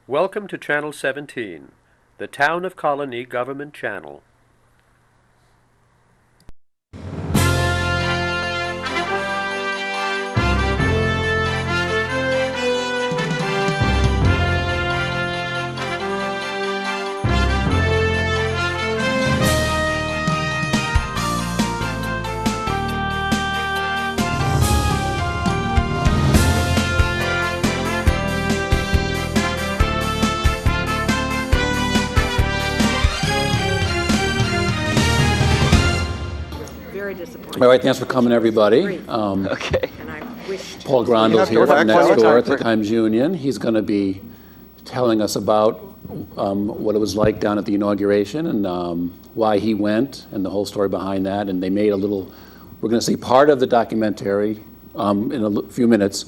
Welcome to Channel 17, the Town of Colonie Government Channel. All right, thanks for coming, everybody. Okay. And I wished Paul Grondahl here from next door at the Times-Union. He's going to be telling us about what it was like down at the inauguration and why he went and the whole story behind that. And they made a little, we're going to see part of the documentary in a few minutes.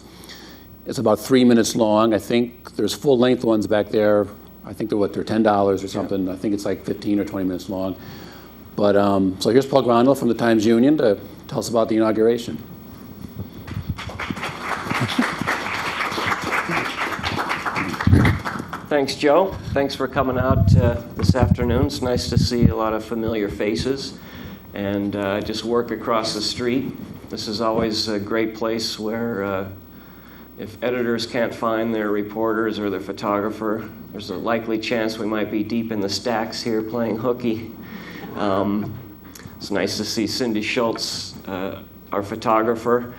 It's about 3 minutes long. I think there's full-length ones back there. I think they're $10 or something. Yeah. I think it's like 15 or 20 minutes long. But so here's Paul Grondahl from the Times-Union to tell us about the inauguration. Thanks, Joe. Thanks for coming out this afternoon. It's nice to see a lot of familiar faces and just work across the street. This is always a great place where if editors can't find their reporters or their photographer, there's a likely chance we might be deep in the stacks here playing hooky. It's nice to see Cindy Schultz, our photographer.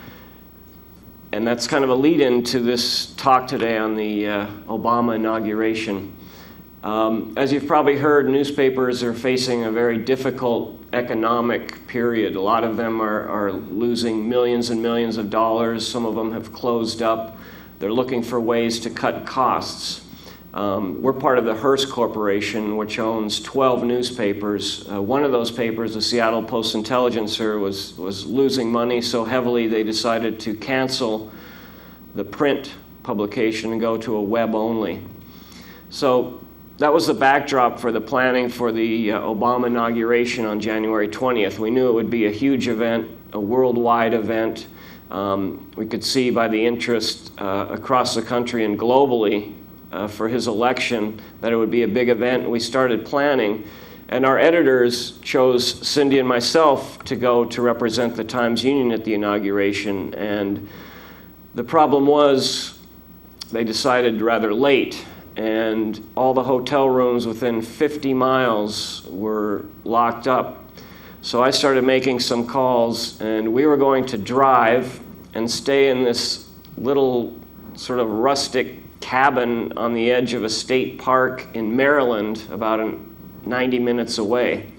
And that's kind of a lead-in to this talk today on the Obama inauguration. As you've probably heard, newspapers are facing a very difficult economic period. A lot of them are losing millions and millions of dollars. Some of them have closed up. They're looking for ways to cut costs. We're part of the Hearst Corporation, which owns 12 newspapers. One of those papers, the Seattle Post-Intelligencer, was losing money so heavily they decided to cancel the print publication and go to a web only. So that was the backdrop for the planning for the Obama inauguration on January 20th. We knew it would be a huge event, a worldwide event. We could see by the interest across the country and globally for his election that it would be a big event. We started planning, and our editors chose Cindy and myself to go to represent the Times-Union at the inauguration. And the problem was they decided rather late, and all the hotel rooms within 50 miles were locked up. So I started making some calls, and we were going to drive and stay in this little sort of rustic cabin on the edge of a state park in Maryland, about 90 minutes away.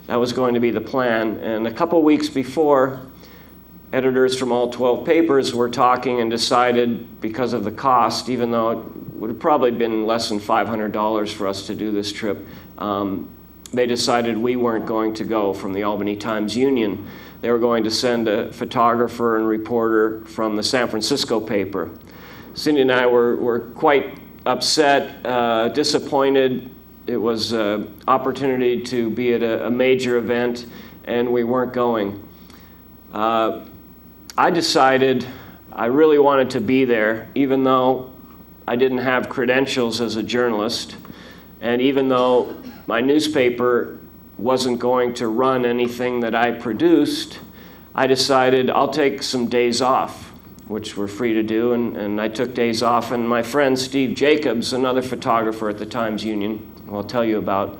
That was going to be the plan. And a couple weeks before, editors from all 12 papers were talking and decided, because of the cost, even though it would have probably been less than $500 for us to do this trip, they decided we weren't going to go from the Albany Times-Union. They were going to send a photographer and reporter from the San Francisco paper. Cindy and I were quite upset, disappointed. It was an opportunity to be at a major event, and we weren't going. I decided I really wanted to be there, even though I didn't have credentials as a journalist, and even though my newspaper wasn't going to run anything that I produced. I decided I'll take some days off, which we're free to do, and I took days off. And my friend Steve Jacobs, another photographer at the Times-Union, who I'll tell you about,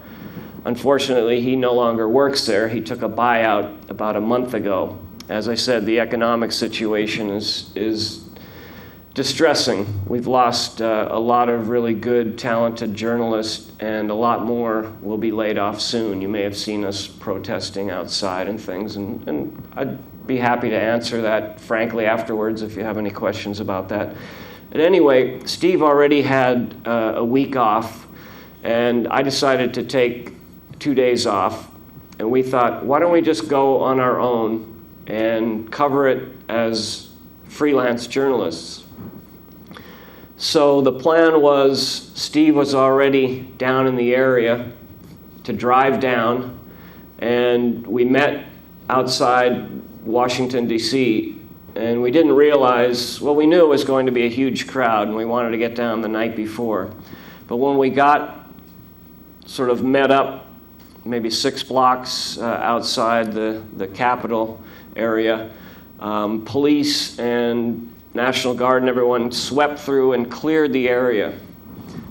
unfortunately, he no longer works there. He took a buyout about a month ago. As I said, the economic situation is distressing. We've lost a lot of really good, talented journalists, and a lot more will be laid off soon. You may have seen us protesting outside and things, and I'd be happy to answer that frankly afterwards if you have any questions about that. But anyway, Steve already had a week off, and I decided to take 2 days off, and we thought, why don't we just go on our own and cover it as freelance journalists? So the plan was, Steve was already down in the area to drive down, and we met outside Washington, D.C., and we didn't realize, well, we knew it was going to be a huge crowd, and we wanted to get down the night before. But when we got sort of met up maybe 6 blocks outside the Capitol area, police and National Guard and everyone swept through and cleared the area.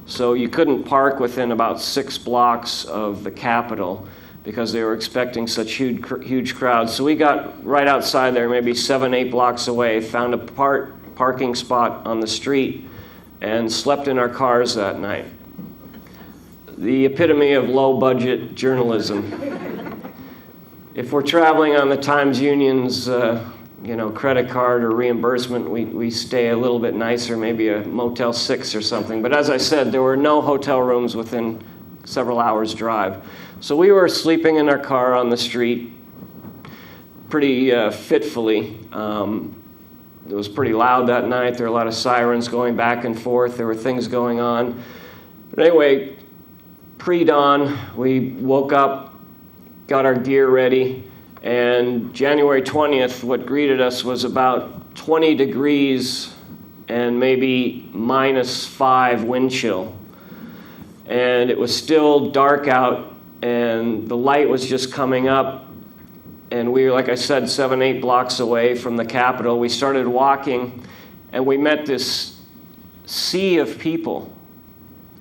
So you couldn't park within about 6 blocks of the Capitol because they were expecting such huge crowds. So we got right outside there, maybe 7, 8 blocks away, found a parking spot on the street, and slept in our cars that night. The epitome of low-budget journalism. If we're traveling on the Times-Union's credit card or reimbursement, we stay a little bit nicer, maybe a Motel 6 or something. But as I said, there were no hotel rooms within several hours' drive. So we were sleeping in our car on the street pretty fitfully. It was pretty loud that night. There were a lot of sirens going back and forth. There were things going on. But anyway, pre-dawn, we woke up, got our gear ready, and January 20th, what greeted us was about 20 degrees and maybe -5 wind chill. And it was still dark out, and the light was just coming up. And we were, like I said, 7, 8 blocks away from the Capitol. We started walking, and we met this sea of people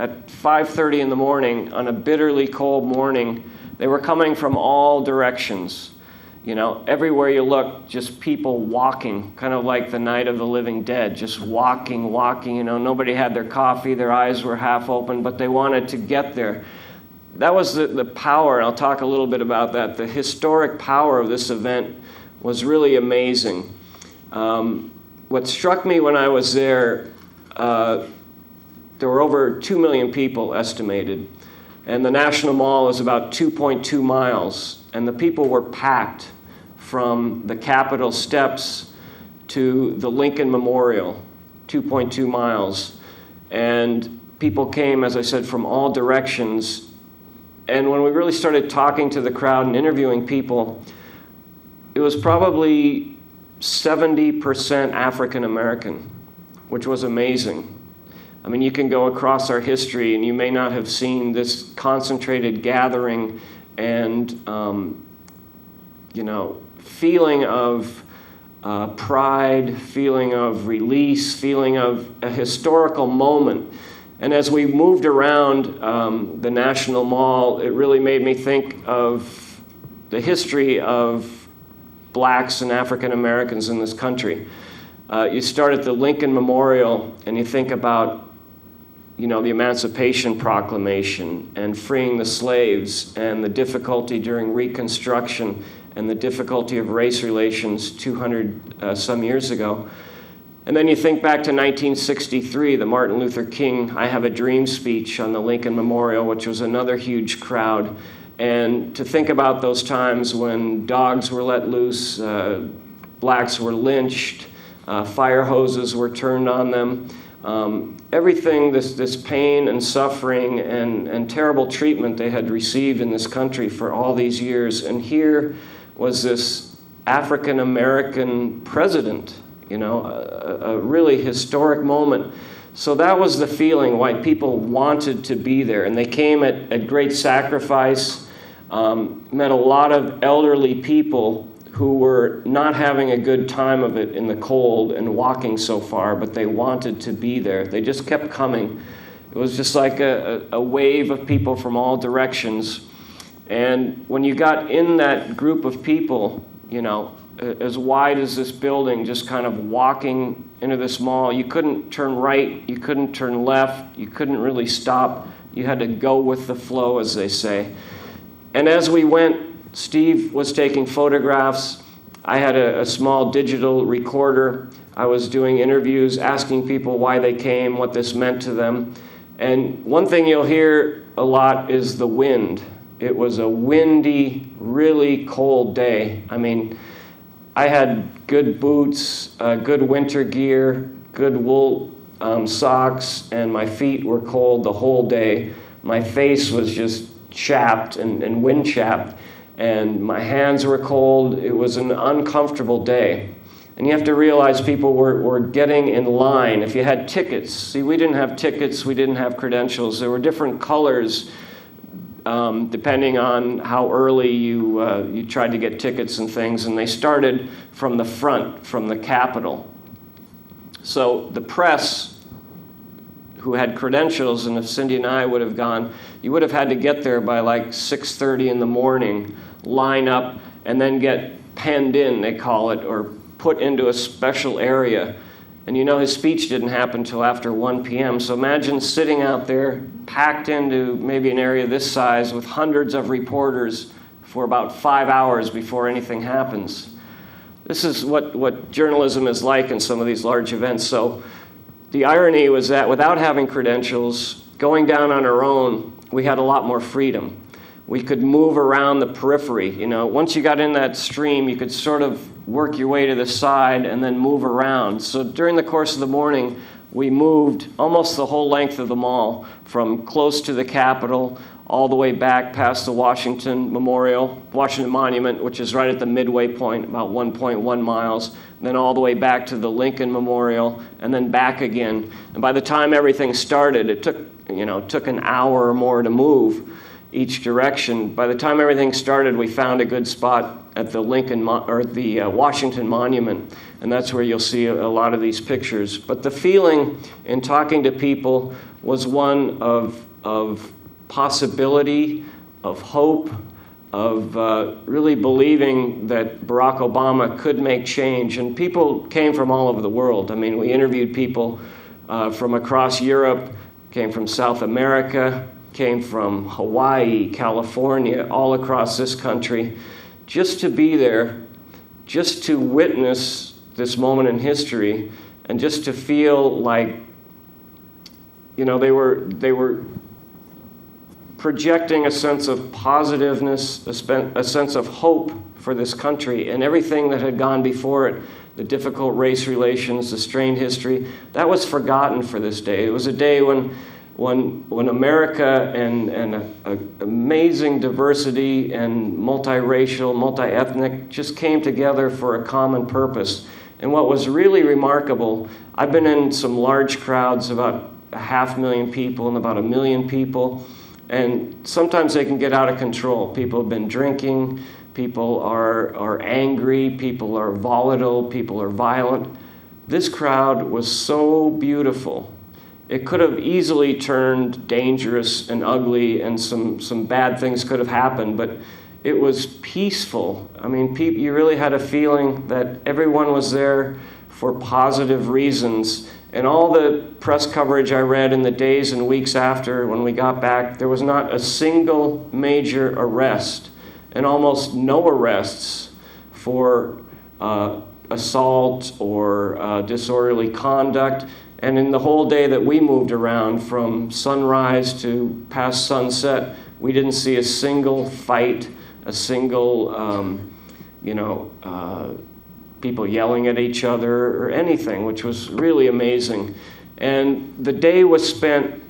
at 5:30 in the morning on a bitterly cold morning. They were coming from all directions. Everywhere you look, just people walking, kind of like the Night of the Living Dead, just walking. Nobody had their coffee, their eyes were half open, but they wanted to get there. That was the power, and I'll talk a little bit about that. The historic power of this event was really amazing. What struck me when I was there, there were over 2 million people estimated, and the National Mall is about 2.2 miles, and the people were packed from the Capitol steps to the Lincoln Memorial, 2.2 miles. And people came, as I said, from all directions. And when we really started talking to the crowd and interviewing people, it was probably 70% African American, which was amazing. I mean, you can go across our history and you may not have seen this concentrated gathering and, feeling of pride, feeling of release, feeling of a historical moment. And as we moved around the National Mall, it really made me think of the history of blacks and African Americans in this country. You start at the Lincoln Memorial and you think about, the Emancipation Proclamation and freeing the slaves and the difficulty during Reconstruction and the difficulty of race relations 200 some years ago. And then you think back to 1963, the Martin Luther King I Have a Dream speech on the Lincoln Memorial, which was another huge crowd. And to think about those times when dogs were let loose, blacks were lynched, fire hoses were turned on them. Everything, this pain and suffering and terrible treatment they had received in this country for all these years. And here was this African American president, a really historic moment. So that was the feeling why people wanted to be there. And they came at great sacrifice, met a lot of elderly people who were not having a good time of it in the cold and walking so far, but they wanted to be there. They just kept coming. It was just like a wave of people from all directions. And when you got in that group of people, as wide as this building, just kind of walking into this mall, you couldn't turn right, you couldn't turn left, you couldn't really stop. You had to go with the flow, as they say. And as we went, Steve was taking photographs. I had a small digital recorder. I was doing interviews, asking people why they came, what this meant to them. And one thing you'll hear a lot is the wind. It was a windy, really cold day. I mean, I had good boots, good winter gear, good wool socks, and my feet were cold the whole day. My face was just chapped and wind chapped, and my hands were cold. It was an uncomfortable day. And you have to realize people were getting in line. If you had tickets, see, we didn't have tickets, we didn't have credentials. There were different colors depending on how early you tried to get tickets and things. And they started from the front, from the Capitol. So the press, who had credentials, and if Cindy and I would have gone, you would have had to get there by like 6:30 in the morning, line up, and then get penned in, they call it, or put into a special area. And you know his speech didn't happen until after 1 p.m. So imagine sitting out there, packed into maybe an area this size with hundreds of reporters for about 5 hours before anything happens. This is what journalism is like in some of these large events. So the irony was that without having credentials, going down on our own, we had a lot more freedom. We could move around the periphery. You know, once you got in that stream, you could sort of work your way to the side and then move around. So during the course of the morning, we moved almost the whole length of the mall, from close to the Capitol all the way back past the Washington Monument, which is right at the midway point, about 1.1 miles, then all the way back to the Lincoln Memorial, and then back again. And by the time everything started, it took an hour or more to move each direction. By the time everything started, we found a good spot at the Washington Monument, and that's where you'll see a lot of these pictures. But the feeling in talking to people was one of possibility, of hope, of really believing that Barack Obama could make change. And people came from all over the world. I mean, we interviewed people from across Europe, came from South America, came from Hawaii, California, all across this country, just to be there, just to witness this moment in history, and just to feel like, you know, they were projecting a sense of positiveness, a sense of hope for this country, and everything that had gone before it, the difficult race relations, the strained history, that was forgotten for this day. It was a day when America and amazing diversity and multiracial, multi-ethnic just came together for a common purpose. And what was really remarkable, I've been in some large crowds, about 500,000 people and about 1 million people, and sometimes they can get out of control. People have been drinking, people are angry, people are volatile, people are violent. This crowd was so beautiful. It could have easily turned dangerous and ugly, and some bad things could have happened, but it was peaceful. I mean, you really had a feeling that everyone was there for positive reasons. And all the press coverage I read in the days and weeks after, when we got back, there was not a single major arrest, and almost no arrests for assault or disorderly conduct. And in the whole day that we moved around, from sunrise to past sunset, we didn't see a single fight, a single, people yelling at each other or anything, which was really amazing. And the day was spent,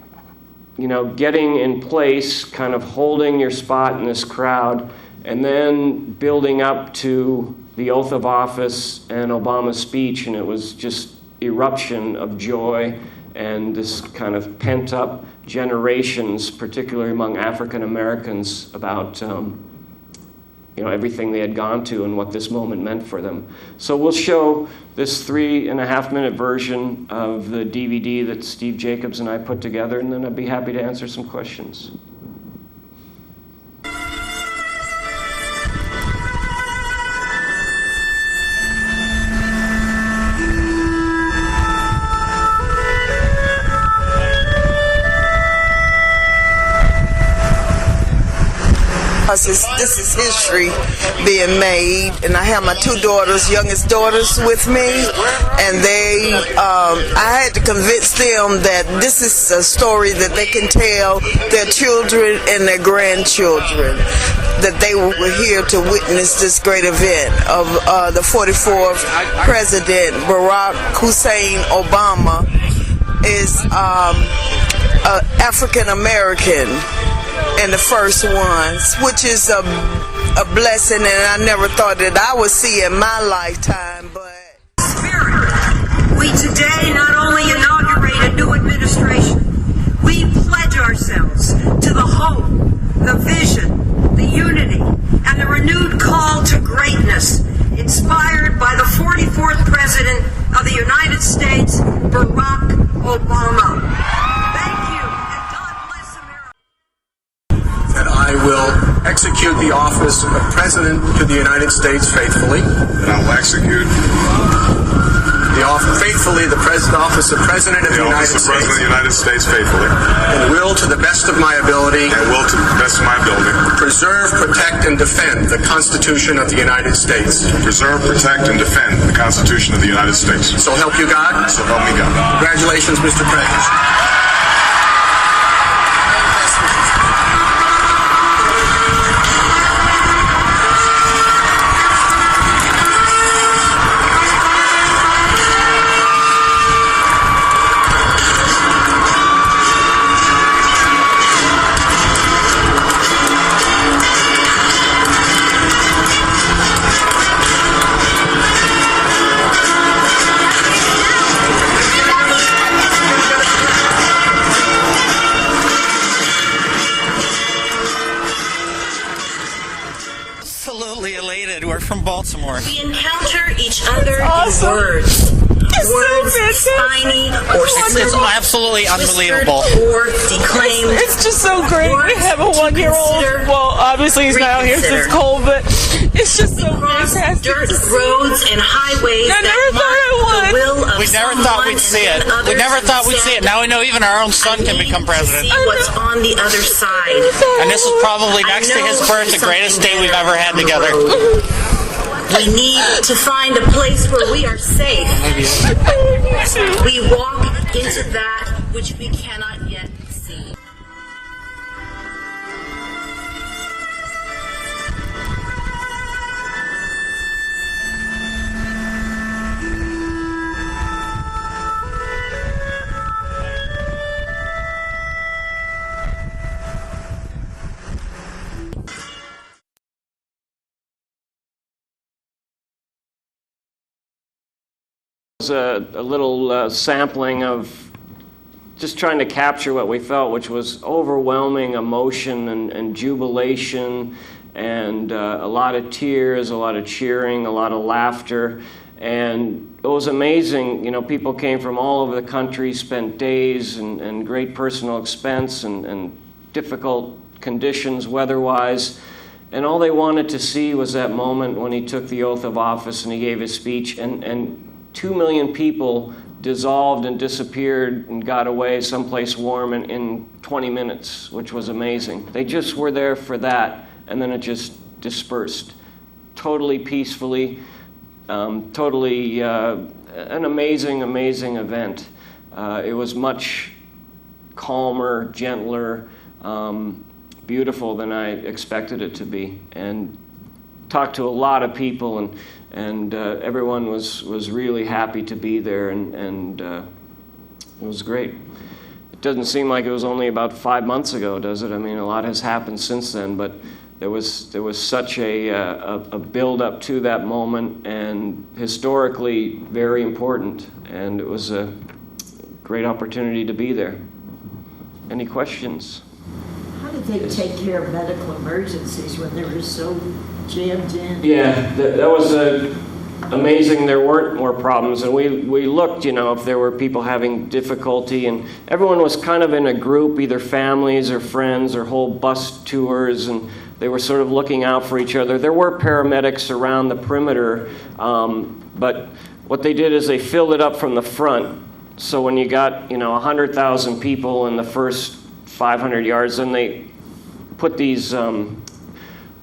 getting in place, kind of holding your spot in this crowd, and then building up to the oath of office and Obama's speech, and it was just eruption of joy and this kind of pent-up generations, particularly among African Americans, about everything they had gone to and what this moment meant for them. So we'll show this 3.5-minute version of the DVD that Steve Jacobs and I put together, and then I'd be happy to answer some questions. This is history being made, and I have my 2 daughters, youngest daughters, with me, and I had to convince them that this is a story that they can tell their children and their grandchildren, that they were here to witness this great event of the 44th President Barack Hussein Obama is African American. And the first ones, which is a blessing, and I never thought that I would see in my lifetime. But today not only inaugurate a new administration, we pledge ourselves to the hope, the vision, the unity, and the renewed call to greatness inspired by the 44th President of the United States, Barack Obama. Thank you, and God bless America. That I will execute the office of President to the United States faithfully. That I will execute faithfully the office of President of the United States. President of the United States faithfully. And will, to the best of my ability, preserve, protect, and defend the Constitution of the United States. Preserve, protect, and defend the Constitution of the United States. So help you God. So help me God. Congratulations, Mr. President. Absolutely elated. We're from Baltimore. We encounter each other in words. Words spiny or It's absolutely unbelievable. Or declaimed. It's just so great. We have a 1-year-old. Well, obviously he's not out here since it's cold, but it's just so fantastic. Dirt roads and highways. I never thought I would. We never thought we'd see it. We never thought we'd see it. Now we know even our own son can become president. See what's on the other side. And this is probably next to his birth the greatest day we've ever had together. We need to find a place where we are safe. We walk into that which we cannot yet see. A little sampling of just trying to capture what we felt, which was overwhelming emotion and jubilation, and a lot of tears, a lot of cheering, a lot of laughter. And it was amazing. You know, people came from all over the country, spent days and great personal expense and difficult conditions weather-wise. And all they wanted to see was that moment when he took the oath of office and he gave his speech, and 2 million people dissolved and disappeared and got away someplace warm in 20 minutes, which was amazing. They just were there for that, and then it just dispersed totally peacefully, totally an amazing, amazing event. It was much calmer, gentler, beautiful than I expected it to be, and talked to a lot of people, and everyone was really happy to be there, and it was great. It doesn't seem like it was only about 5 months ago, does it? I mean, a lot has happened since then, but there was such a build up to that moment, and historically very important, and it was a great opportunity to be there. Any questions? How did they take care of medical emergencies when they were so jammed in? Yeah, that was amazing. There weren't more problems, and we looked, you know, if there were people having difficulty, and everyone was kind of in a group, either families or friends or whole bus tours, and they were sort of looking out for each other. There were paramedics around the perimeter, but what they did is they filled it up from the front. So when you got, you know, 100,000 people in the first 500 yards, then they put these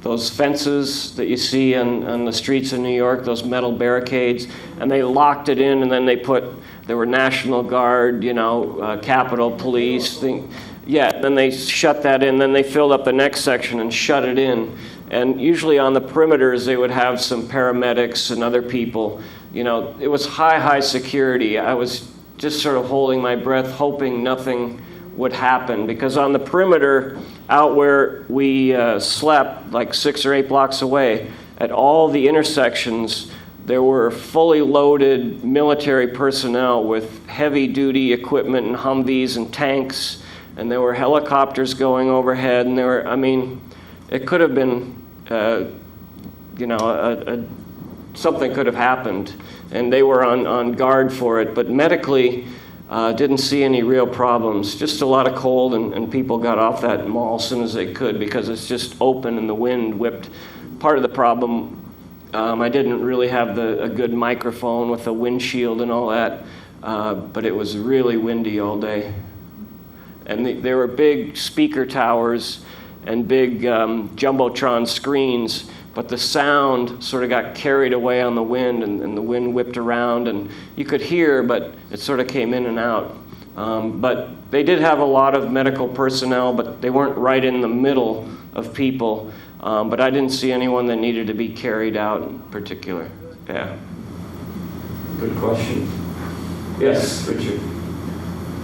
those fences that you see on the streets of New York, those metal barricades, and they locked it in, and then there were National Guard, you know, Capitol Police, then they shut that in, then they filled up the next section and shut it in. And usually on the perimeters, they would have some paramedics and other people. You know, it was high security. I was just sort of holding my breath, hoping nothing would happen, because on the perimeter, out where we slept, like 6 or 8 blocks away, at all the intersections, there were fully loaded military personnel with heavy-duty equipment and Humvees and tanks, and there were helicopters going overhead, and it could have been, something could have happened, and they were on guard for it. But medically, didn't see any real problems. Just a lot of cold, and people got off that mall as soon as they could because it's just open and the wind whipped. Part of the problem, I didn't really have a good microphone with a windshield and all that, but it was really windy all day. And there were big speaker towers and big jumbotron screens, but the sound sort of got carried away on the wind, and the wind whipped around, and you could hear, but it sort of came in and out. But they did have a lot of medical personnel, but they weren't right in the middle of people. But I didn't see anyone that needed to be carried out in particular. Yeah. Good question. Yes, Richard.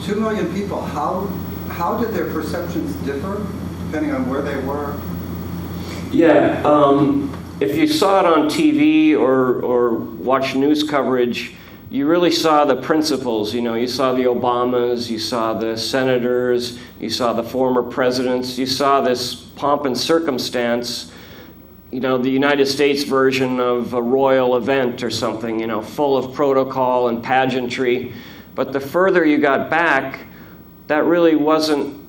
2 million people, how did their perceptions differ depending on where they were? Yeah, if you saw it on TV or watched news coverage, you really saw the principles. You saw the Obamas, you saw the senators, you saw the former presidents, you saw this pomp and circumstance, the United States version of a royal event or something, full of protocol and pageantry. But the further you got back, that really wasn't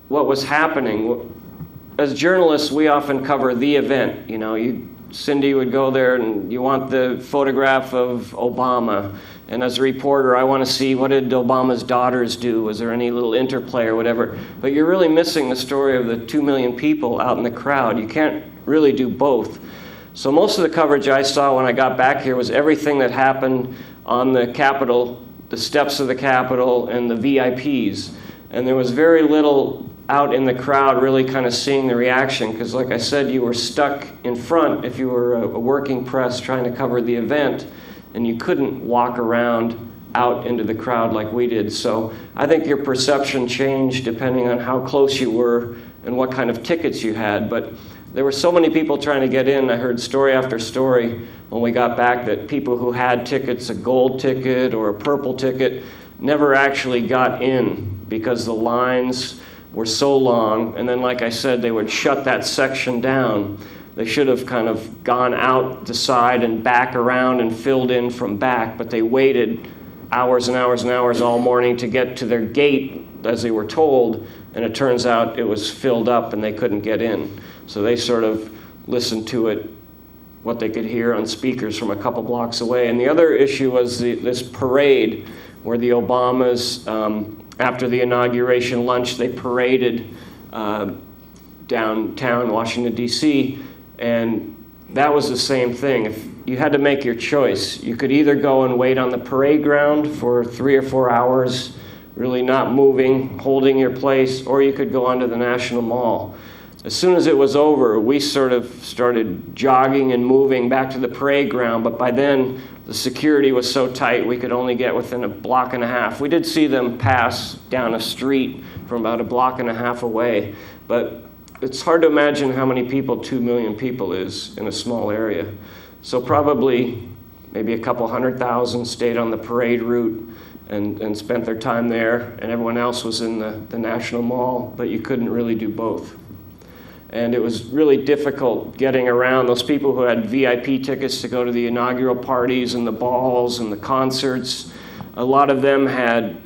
what was happening. As journalists, we often cover the event. Cindy would go there and you want the photograph of Obama. And as a reporter, I want to see what did Obama's daughters do? Was there any little interplay or whatever? But you're really missing the story of the 2 million people out in the crowd. You can't really do both. So most of the coverage I saw when I got back here was everything that happened on the Capitol, the steps of the Capitol, and the VIPs. And there was very little out in the crowd really kind of seeing the reaction, because like I said, you were stuck in front if you were a working press trying to cover the event, and you couldn't walk around out into the crowd like we did. So I think your perception changed depending on how close you were and what kind of tickets you had. But there were so many people trying to get in. I heard story after story when we got back that people who had tickets, a gold ticket or a purple ticket, never actually got in because the lines were so long, and then like I said, they would shut that section down. They should have kind of gone out the side and back around and filled in from back, but they waited hours and hours and hours all morning to get to their gate as they were told, and it turns out it was filled up and they couldn't get in. So they sort of listened to it, what they could hear on speakers from a couple blocks away. And the other issue was this parade where the Obamas, after the inauguration lunch, they paraded downtown Washington, D.C., and that was the same thing. If you had to make your choice, you could either go and wait on the parade ground for 3 or 4 hours, really not moving, holding your place, or you could go onto the National Mall. As soon as it was over, we sort of started jogging and moving back to the parade ground, but by then the security was so tight we could only get within a block and a half. We did see them pass down a street from about a block and a half away, but it's hard to imagine how many people 2 million people is in a small area. So probably maybe a couple 100,000 stayed on the parade route and spent their time there, and everyone else was in the National Mall, but you couldn't really do both. And it was really difficult getting around. Those people who had VIP tickets to go to the inaugural parties and the balls and the concerts, a lot of them had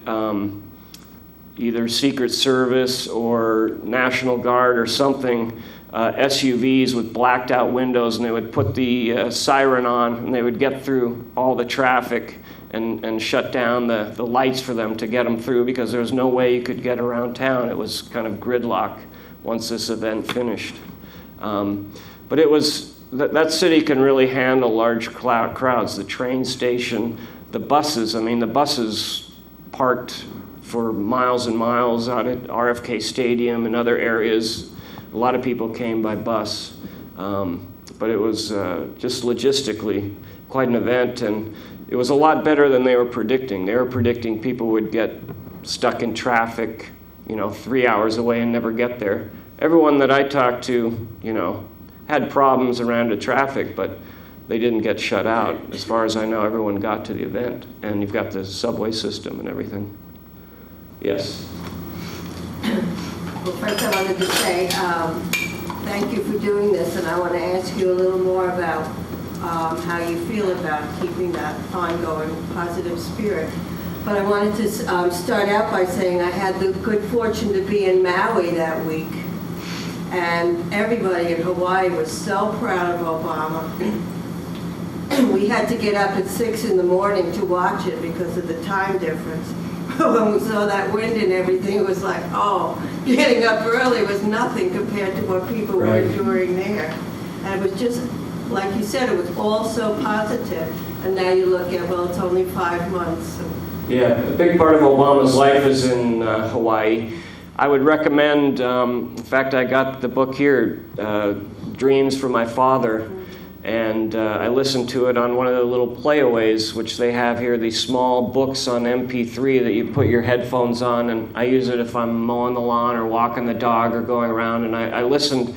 either Secret Service or National Guard or something, SUVs with blacked out windows, and they would put the siren on, and they would get through all the traffic and shut down the lights for them to get them through, because there was no way you could get around town. It was kind of gridlock once this event finished. But it was, that city can really handle large crowds. The train station, the buses, the buses parked for miles and miles out at RFK Stadium and other areas. A lot of people came by bus. But it was just logistically quite an event, and it was a lot better than they were predicting. They were predicting people would get stuck in traffic 3 hours away and never get there. Everyone that I talked to, had problems around the traffic, but they didn't get shut out. As far as I know, everyone got to the event, and you've got the subway system and everything. Yes? Well, first I wanted to say thank you for doing this, and I want to ask you a little more about how you feel about keeping that ongoing positive spirit. But I wanted to start out by saying I had the good fortune to be in Maui that week, and everybody in Hawaii was so proud of Obama. We had to get up at 6 in the morning to watch it because of the time difference. When we saw that wind and everything, it was like, oh, getting up early was nothing compared to what people were enduring there. And it was just, like you said, it was all so positive. And now you look at, well, it's only 5 months. So. Yeah, a big part of Obama's life is in Hawaii. I would recommend, in fact, I got the book here, Dreams from My Father, and I listened to it on one of the little playaways, which they have here, these small books on MP3 that you put your headphones on, and I use it if I'm mowing the lawn or walking the dog or going around, and I listened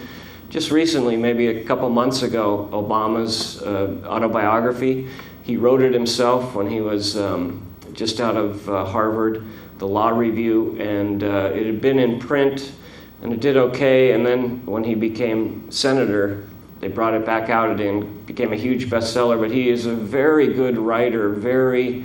just recently, maybe a couple months ago, Obama's autobiography. He wrote it himself when he was just out of Harvard, the Law Review, and it had been in print, and it did okay, and then when he became senator, they brought it back out and became a huge bestseller. But he is a very good writer, very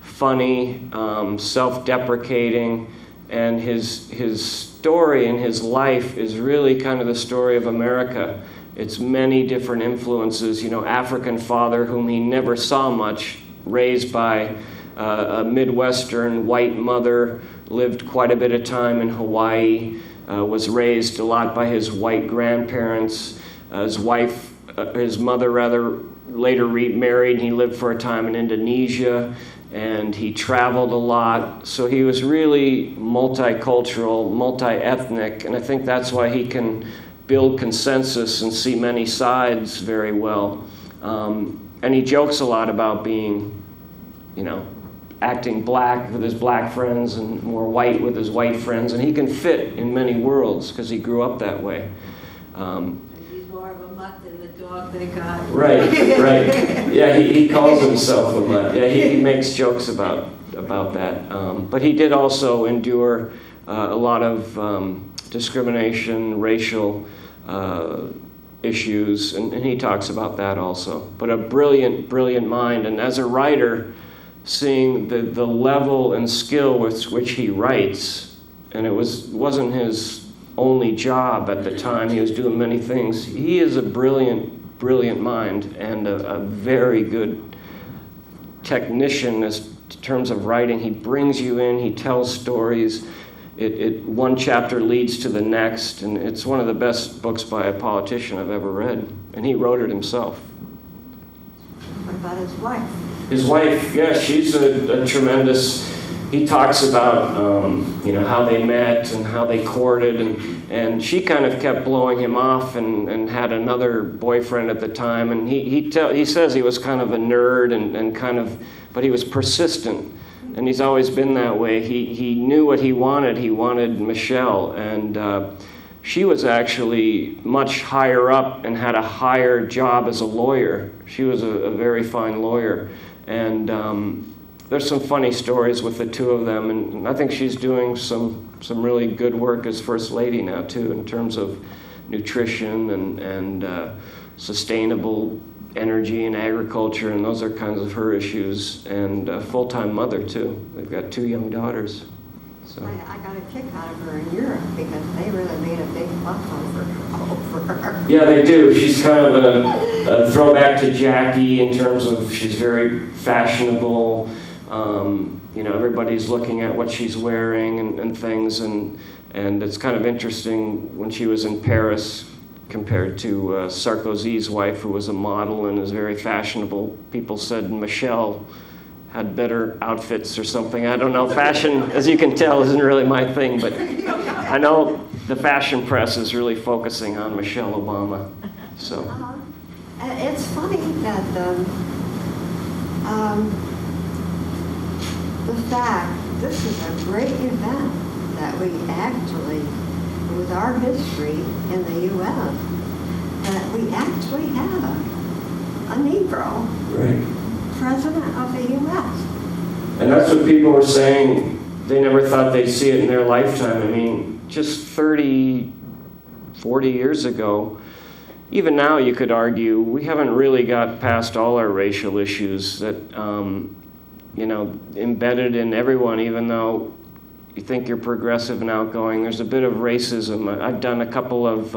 funny, self-deprecating, and his story and his life is really kind of the story of America. It's many different influences. You know, African father whom he never saw much, raised by a Midwestern white mother, lived quite a bit of time in Hawaii, was raised a lot by his white grandparents. His mother later remarried, and he lived for a time in Indonesia, and he traveled a lot. So he was really multicultural, multi-ethnic, and I think that's why he can build consensus and see many sides very well. And he jokes a lot about being, acting black with his black friends and more white with his white friends, and he can fit in many worlds because he grew up that way. He's more of a mutt than the dog they got. Right. Yeah, he calls himself a mutt. Yeah, he makes jokes about that. But he did also endure a lot of discrimination, racial issues, and he talks about that also. But a brilliant, brilliant mind, and as a writer, seeing the level and skill with which he writes, and it wasn't his only job at the time. He was doing many things. He is a brilliant, brilliant mind and a very good technician in terms of writing. He brings you in, he tells stories. One chapter leads to the next, and it's one of the best books by a politician I've ever read. And he wrote it himself. What about his wife? His wife, yeah, she's a tremendous. He talks about how they met and how they courted, and she kind of kept blowing him off and had another boyfriend at the time. And he says he was kind of a nerd but he was persistent, and he's always been that way. He knew what he wanted. He wanted Michelle, and she was actually much higher up and had a higher job as a lawyer. She was a very fine lawyer. And there's some funny stories with the two of them, and I think she's doing some really good work as First Lady now, too, in terms of nutrition and sustainable energy and agriculture, and those are kinds of her issues, and a full-time mother, too. They've got 2 young daughters. So. I got a kick out of her in Europe because they really made a big fuss over her. Yeah, they do. She's kind of a throwback to Jackie in terms of she's very fashionable. Everybody's looking at what she's wearing and things, and it's kind of interesting when she was in Paris compared to Sarkozy's wife, who was a model and is very fashionable. People said Michelle had better outfits or something. I don't know. Fashion, as you can tell, isn't really my thing, but I know the fashion press is really focusing on Michelle Obama. So it's funny that the fact this is a great event that we actually, with our history in the U.S., that we actually have a Negro president of the U.S. And that's what people were saying. They never thought they'd see it in their lifetime. I mean, just 30, 40 years ago, even now you could argue we haven't really got past all our racial issues that, embedded in everyone, even though you think you're progressive and outgoing. There's a bit of racism. I've done a couple of,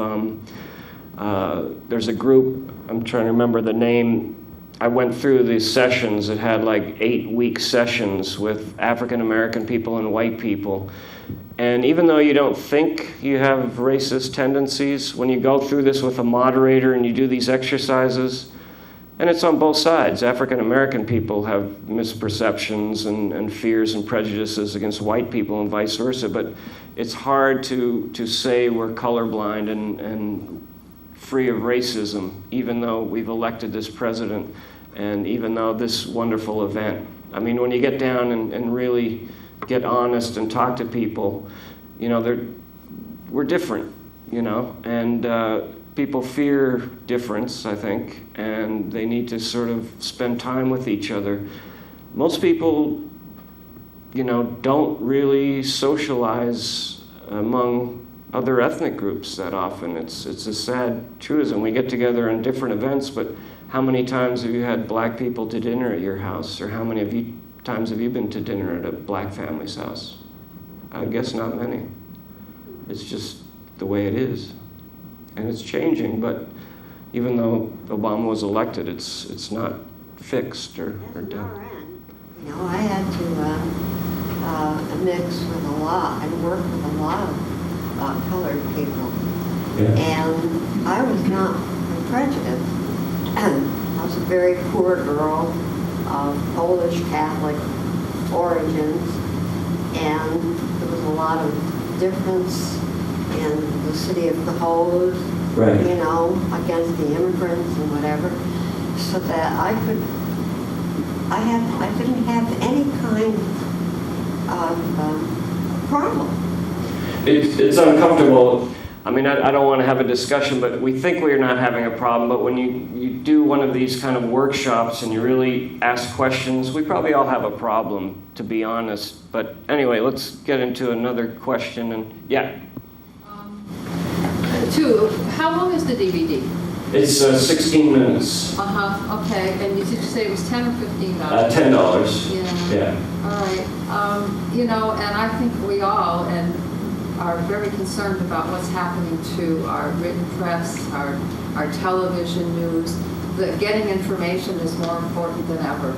there's a group, I'm trying to remember the name. I went through these sessions that had like 8-week sessions with African American people and white people. And even though you don't think you have racist tendencies, when you go through this with a moderator and you do these exercises, and it's on both sides. African American people have misperceptions and fears and prejudices against white people and vice versa, but it's hard to say we're colorblind and free of racism, even though we've elected this president and even though this wonderful event. I mean, when you get down and really get honest and talk to people, we're different, and people fear difference, I think, and they need to sort of spend time with each other. Most people, don't really socialize among other ethnic groups that often. It's a sad truism. We get together in different events, but how many times have you had black people to dinner at your house? Or how many times have you been to dinner at a black family's house? I guess not many. It's just the way it is. And it's changing, but even though Obama was elected, it's not fixed or done. I had to mix with a lot and work with a lot of colored people. Yeah. And I was not prejudiced. I was a very poor girl of Polish Catholic origins, and there was a lot of difference in the city of Colonie, against the immigrants and whatever, so that I didn't have any kind of problem. It's uncomfortable. I mean, I don't want to have a discussion, but we think we're not having a problem. But when you do one of these kind of workshops and you really ask questions, we probably all have a problem, to be honest. But anyway, let's get into another question. And yeah. How long is the DVD? It's 16 minutes. Okay. And did you say it was $10 or $15? $10. Yeah. All right. And I think we all are very concerned about what's happening to our written press, our television news. That getting information is more important than ever.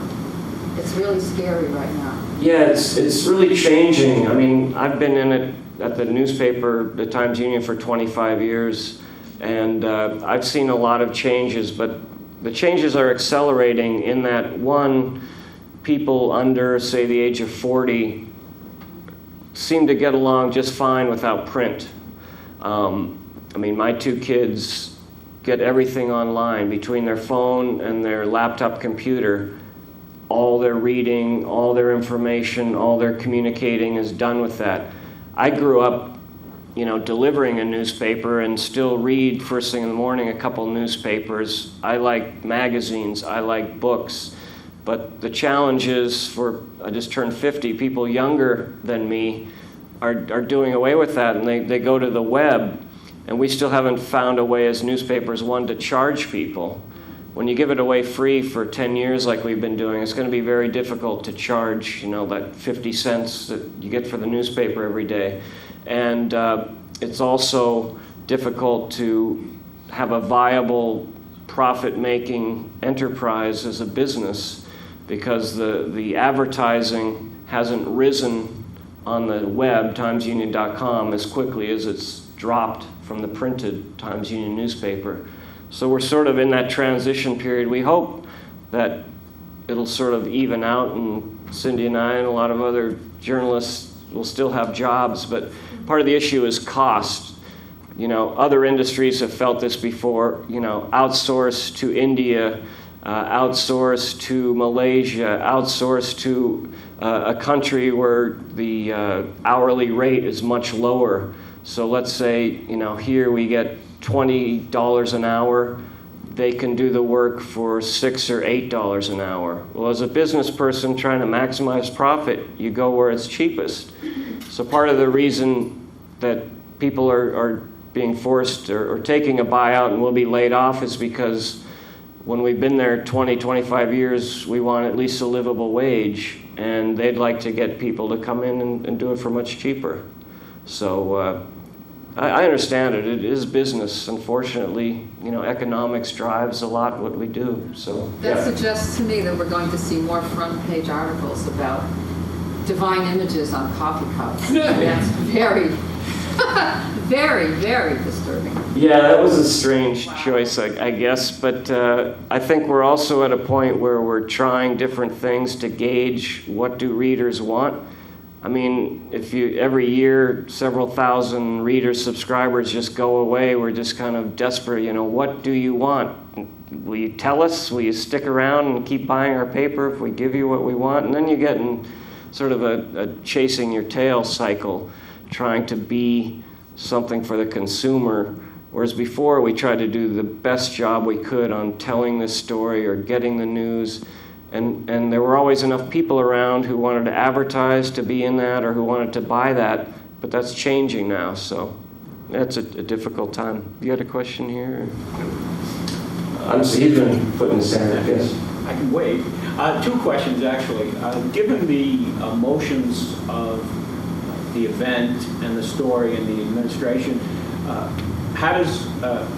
It's really scary right now. Yeah, it's really changing. I mean, I've been in it at the newspaper, the Times-Union, for 25 years, and I've seen a lot of changes, but the changes are accelerating in that, one, people under, say, the age of 40 seem to get along just fine without print. My 2 kids get everything online between their phone and their laptop computer. All their reading, all their information, all their communicating is done with that. I grew up, delivering a newspaper and still read first thing in the morning a couple newspapers. I like magazines, I like books. But the challenge is I just turned 50, people younger than me are doing away with that, and they go to the web, and we still haven't found a way as newspapers, one, to charge people. When you give it away free for 10 years like we've been doing, it's going to be very difficult to charge, that 50 cents that you get for the newspaper every day. And it's also difficult to have a viable profit-making enterprise as a business, because the advertising hasn't risen on the web, timesunion.com, as quickly as it's dropped from the printed Times-Union newspaper. So we're sort of in that transition period. We hope that it'll sort of even out, and Cindy and I and a lot of other journalists will still have jobs, but part of the issue is cost. Other industries have felt this before, outsource to India, outsource to Malaysia, outsource to a country where the hourly rate is much lower. So let's say, here we get $20 an hour. they can do the work for $6 or $8 an hour. Well, as a business person trying to maximize profit, you go where it's cheapest. So part of the reason that people are being forced or taking a buyout and will be laid off is because when we've been there 20, 25 years, we want at least a livable wage, and they'd like to get people to come in and do it for much cheaper. So I understand it. It is business. Unfortunately, economics drives a lot what we do. So that suggests to me that we're going to see more front page articles about divine images on coffee cups. That's very, very, very disturbing. Yeah, that was a strange choice, I guess. But I think we're also at a point where we're trying different things to gauge what do readers want. I mean, if every year several thousand readers, subscribers just go away, we're just kind of desperate. What do you want? Will you tell us? Will you stick around and keep buying our paper if we give you what we want? And then you get in sort of a chasing your tail cycle, trying to be something for the consumer. Whereas before, we tried to do the best job we could on telling this story or getting the news. And there were always enough people around who wanted to advertise to be in that or who wanted to buy that, but that's changing now, so that's a difficult time. You had a question here? He's been putting his hand up, yes. I can wait. Two questions, actually. Given the emotions of the event and the story and the administration, how does a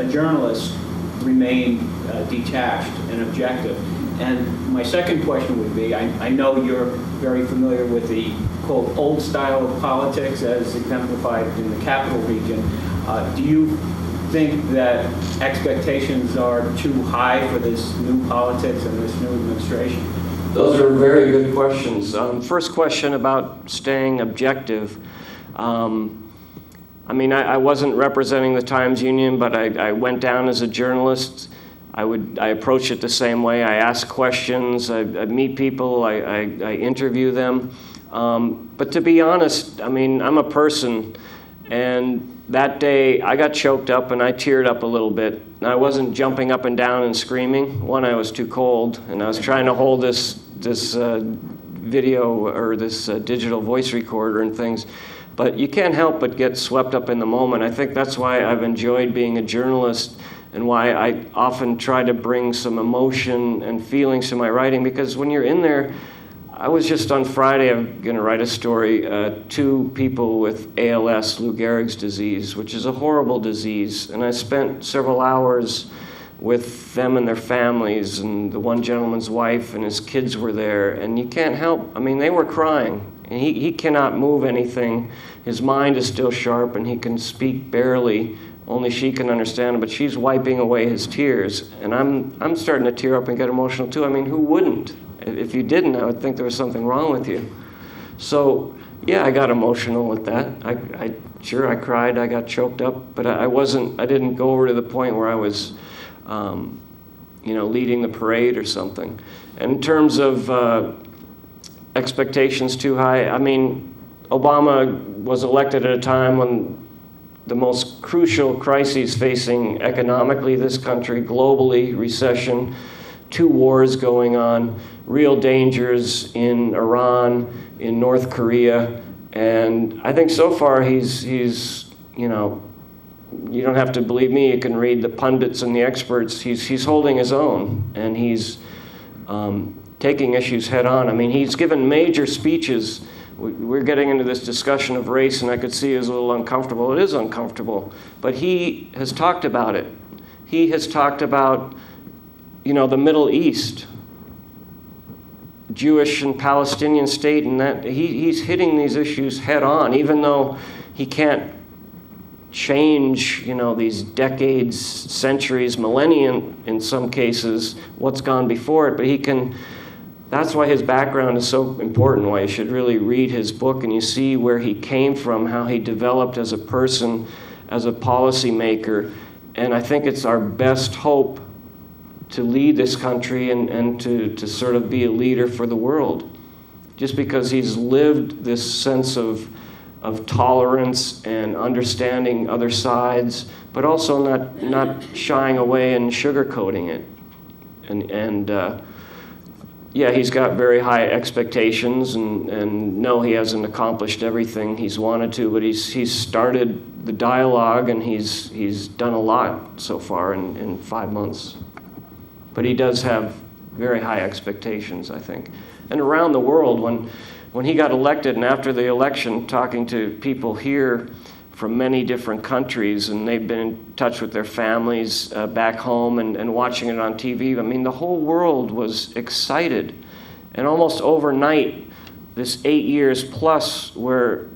journalist remain detached and objective? And my second question would be, I know you're very familiar with the, quote, old style of politics as exemplified in the capital region. Do you think that expectations are too high for this new politics and this new administration? Those are very good questions. First question about staying objective. I wasn't representing the Times-Union, but I went down as a journalist. I approach it the same way. I ask questions, I meet people, I interview them. But to be honest, I'm a person, and that day I got choked up and I teared up a little bit. And I wasn't jumping up and down and screaming. One, I was too cold, and I was trying to hold this video or this digital voice recorder and things. But you can't help but get swept up in the moment. I think that's why I've enjoyed being a journalist and why I often try to bring some emotion and feelings to my writing, because when you're in there, I was just on Friday, I'm going to write a story, 2 people with ALS, Lou Gehrig's disease, which is a horrible disease, and I spent several hours with them and their families, and the one gentleman's wife and his kids were there, and you can't help, they were crying, and he cannot move anything. His mind is still sharp, and he can speak barely. Only she can understand him, but she's wiping away his tears. And I'm starting to tear up and get emotional too. Who wouldn't? If you didn't, I would think there was something wrong with you. So, yeah, I got emotional with that. I cried, I got choked up, but I didn't go over to the point where I was, leading the parade or something. And in terms of expectations too high, Obama was elected at a time when the most crucial crises facing economically this country, globally, recession, 2 wars going on, real dangers in Iran, in North Korea, and I think so far he's you don't have to believe me, you can read the pundits and the experts, he's holding his own, and he's taking issues head on. He's given major speeches. We're getting into this discussion of race, and I could see it was a little uncomfortable. It is uncomfortable. But he has talked about it. He has talked about, the Middle East, Jewish and Palestinian state, and that he's hitting these issues head on, even though he can't change, these decades, centuries, millennia in some cases, what's gone before it, but he can. That's why his background is so important, why you should really read his book and you see where he came from, how he developed as a person, as a policymaker. And I think it's our best hope to lead this country and to sort of be a leader for the world. Just because he's lived this sense of of tolerance and understanding other sides, but also not shying away and sugarcoating it. And yeah, he's got very high expectations, and no, he hasn't accomplished everything he's wanted to, but he's started the dialogue, and he's done a lot so far in 5 months. But he does have very high expectations, I think. And around the world, when he got elected, and after the election, talking to people here from many different countries, and they've been in touch with their families back home and watching it on TV. I mean, the whole world was excited. And almost overnight, this 8 years plus where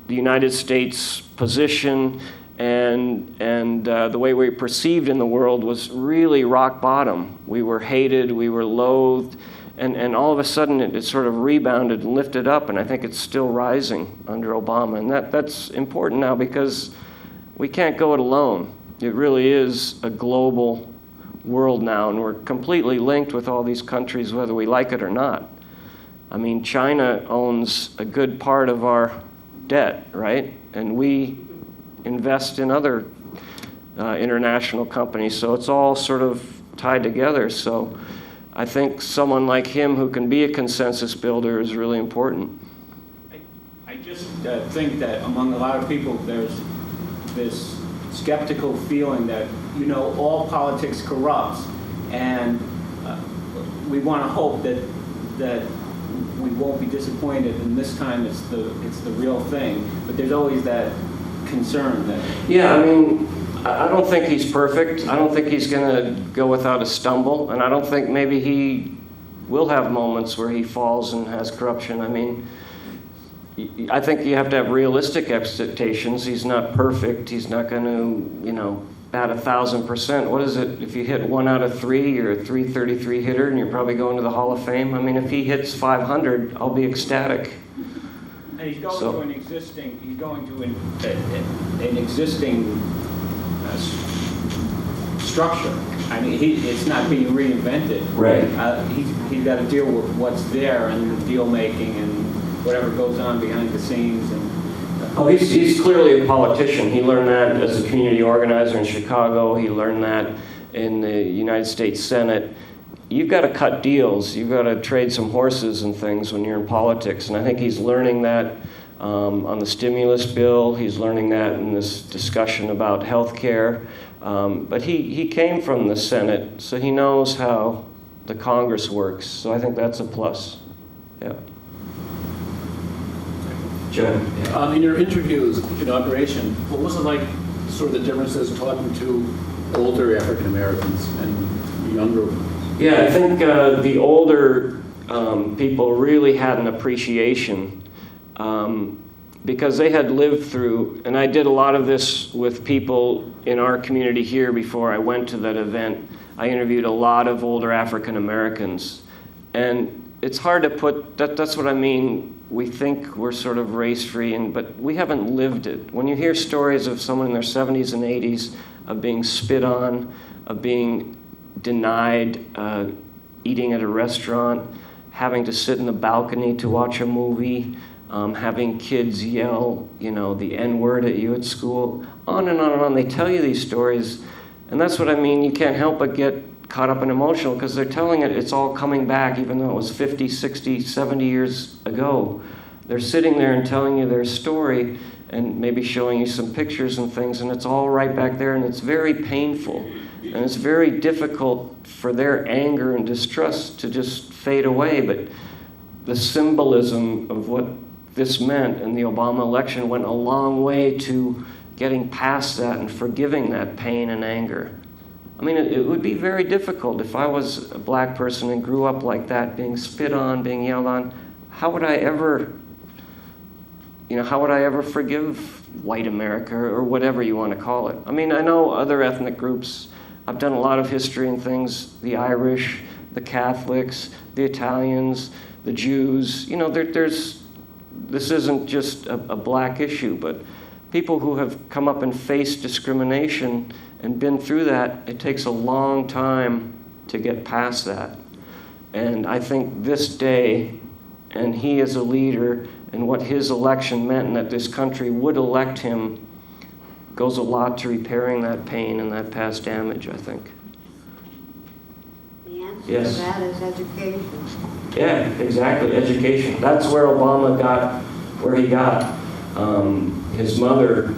the United States position and the way we were perceived in the world was really rock bottom. We were hated, we were loathed, and all of a sudden it sort of rebounded and lifted up, and I think it's still rising under Obama. And that's important now because we can't go it alone. It really is a global world now, and we're completely linked with all these countries whether we like it or not. I mean, China owns a good part of our debt, right? And we invest in other international companies, so it's all sort of tied together. So I think someone like him who can be a consensus builder is really important. I just think that among a lot of people there's this skeptical feeling that, you know, all politics corrupts, and we want to hope that we won't be disappointed, and this time it's the real thing. But there's always that concern that... Yeah, I mean, I don't think he's perfect. I don't think he's going to go without a stumble, and I don't think maybe he will have moments where he falls and has corruption. I mean, I think you have to have realistic expectations. He's not perfect. He's not going to, you know, bat 1,000%. What is it? If you hit 1 out of 3, you're a 333 hitter, and you're probably going to the Hall of Fame. I mean, if he hits 500, I'll be ecstatic. And he's going to an existing. He's going to an existing structure. I mean, it's not being reinvented. Right. He's got to deal with what's there and the deal making and whatever goes on behind the scenes. And oh, he's clearly a politician. He learned that as a community organizer in Chicago. He learned that in the United States Senate. You've got to cut deals. You've got to trade some horses and things when you're in politics. And I think he's learning that on the stimulus bill. He's learning that in this discussion about health care. But he came from the Senate, so he knows how the Congress works. So I think that's a plus. Yeah. Joe? In your interviews, inauguration, what was it like, sort of the differences talking to older African Americans and younger ones? Yeah, I think the older people really had an appreciation because they had lived through, and I did a lot of this with people in our community here before I went to that event. I interviewed a lot of older African Americans, and it's hard to put, that's what I mean. We think we're sort of race-free, but we haven't lived it. When you hear stories of someone in their 70s and 80s of being spit on, of being denied eating at a restaurant, having to sit in the balcony to watch a movie, having kids yell, you know, the N-word at you at school, on and on and on. They tell you these stories, and that's what I mean. You can't help but get caught up and emotional because they're telling it, it's all coming back, even though it was 50, 60, 70 years ago. They're sitting there and telling you their story and maybe showing you some pictures and things, and it's all right back there, and it's very painful. And it's very difficult for their anger and distrust to just fade away, but the symbolism of what this meant in the Obama election went a long way to getting past that and forgiving that pain and anger. I mean, it would be very difficult if I was a black person and grew up like that, being spit on, being yelled on. How would I ever forgive white America or whatever you want to call it? I mean, I know other ethnic groups. I've done a lot of history and things, the Irish, the Catholics, the Italians, the Jews. You know, this isn't just a black issue, but people who have come up and faced discrimination and been through that, it takes a long time to get past that. And I think this day, and he as a leader, and what his election meant, and that this country would elect him, goes a lot to repairing that pain and that past damage, I think. The answer Yes. to that is education. Yeah, exactly, education. That's where Obama got where he got. His mother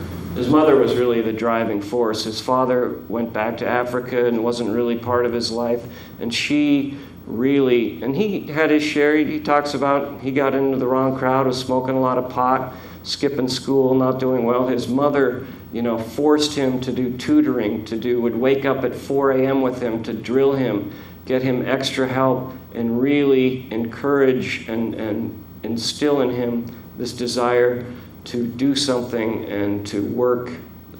was really the driving force. His father went back to Africa and wasn't really part of his life, and she really, and he had his share. He talks about he got into the wrong crowd, was smoking a lot of pot, skipping school, not doing well. His mother, forced him to do tutoring, would wake up at 4 a.m. with him to drill him, get him extra help, and really encourage and instill in him this desire to do something and to work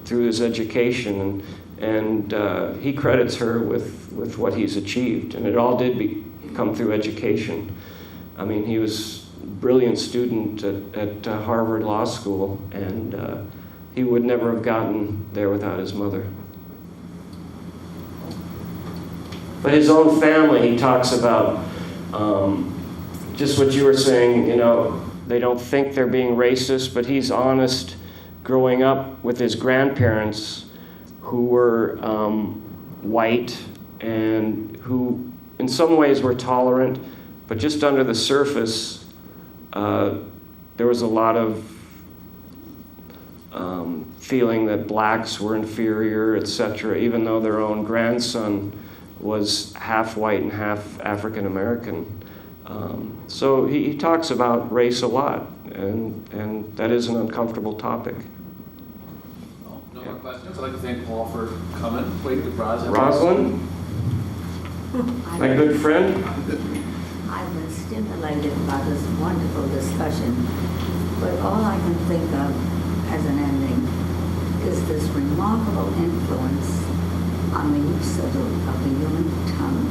through his education. And he credits her with what he's achieved. And it all did come through education. I mean, he was a brilliant student at Harvard Law School, and he would never have gotten there without his mother. But his own family, he talks about just what you were saying, they don't think they're being racist, but he's honest growing up with his grandparents who were white and who in some ways were tolerant, but just under the surface, there was a lot of feeling that blacks were inferior, etc., even though their own grandson was half white and half African American. So he talks about race a lot, and that is an uncomfortable topic. No more questions. I'd like to thank Paul for coming. Wait, Rosalind, my good friend. I've been stimulated by this wonderful discussion, but all I can think of as an ending is this remarkable influence on the use of the human tongue.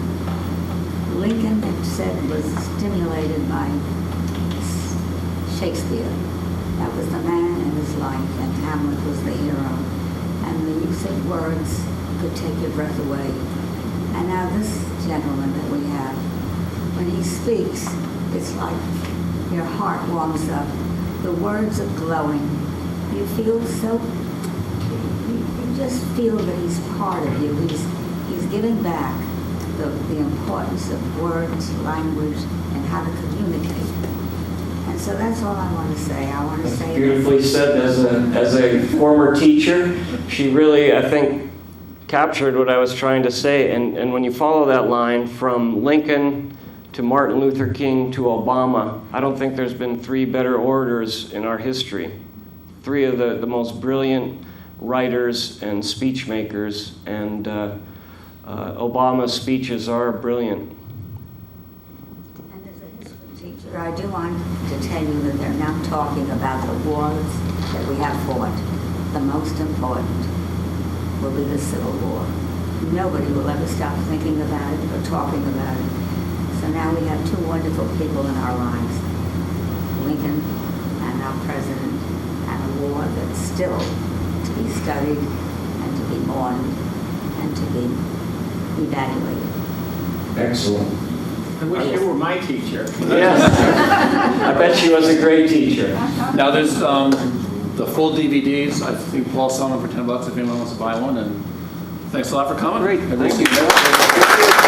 Lincoln had said was stimulated by Shakespeare. That was the man in his life, and Hamlet was the hero. And the use of words could take your breath away. And now this gentleman that we have, when he speaks, it's like your heart warms up. The words are glowing. You feel so, you just feel that he's part of you. He's giving back the importance of words, language, and how to communicate. And so that's all I want to say. I want to say Beautifully said. As a former teacher, she really, I think, captured what I was trying to say. And when you follow that line from Lincoln to Martin Luther King to Obama, I don't think there's been 3 better orators in our history. 3 of the most brilliant writers and speech makers, and Obama's speeches are brilliant. And as a history teacher, I do want to tell you that they're now talking about the wars that we have fought. The most important will be the Civil War. Nobody will ever stop thinking about it or talking about it. So now we have 2 wonderful people in our lives, Lincoln and our president, and a war that's still to be studied and to be mourned and to be evaluated. Excellent. I wish you were my teacher. Yes. I bet she was a great teacher. Now there's the full DVDs. I think Paul's selling them for $10 if anyone wants to buy one. And thanks a lot for coming. Great. Thank you.